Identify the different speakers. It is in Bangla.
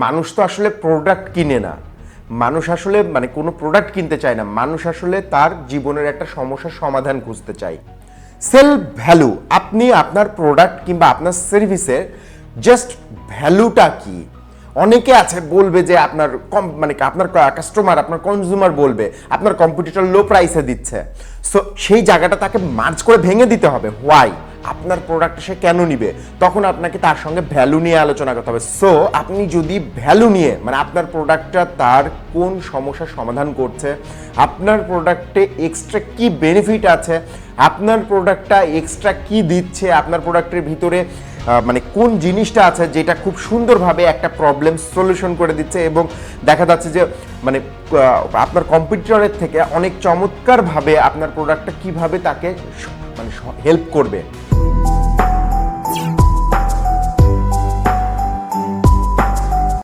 Speaker 1: মানুষ তো আসলে প্রোডাক্ট কিনে না, মানুষ আসলে মানে কোনো প্রোডাক্ট কিনতে চায় না, মানুষ আসলে তার জীবনের একটা সমস্যার সমাধান খুঁজতে চায়। সেলফ ভ্যালু, আপনি আপনার প্রোডাক্ট কিংবা আপনার সার্ভিসের জাস্ট ভ্যালুটা কি? অনেকে আছে বলবে যে আপনার মানে আপনার কাস্টমার, আপনার কনজিউমার বলবে আপনার কম্পিটিটর লো প্রাইসে দিচ্ছে। সো সেই জায়গাটা তাকে মার্জ করে ভেঙে দিতে হবে। হোয়াই? আপনার প্রোডাক্ট সে কেন নিবে, তখন আপনাকে তার সঙ্গে ভ্যালু নিয়ে আলোচনা করতে হবে। সো আপনি যদি ভ্যালু নিয়ে মানে আপনার প্রোডাক্টটা তার কোন সমস্যার সমাধান করছে, আপনার প্রোডাক্টে এক্সট্রা কি বেনিফিট আছে, আপনার প্রোডাক্টটা এক্সট্রা কি দিচ্ছে, আপনার প্রোডাক্টের ভিতরে মানে কোন জিনিসটা আছে যেটা খুব সুন্দরভাবে একটা প্রবলেম সলিউশন করে দিচ্ছে এবং দেখা যাচ্ছে যে মানে আপনার কম্পিটিটরের থেকে অনেক চমৎকারভাবে আপনার প্রোডাক্টটা কিভাবে তাকে মানে হেল্প করবে।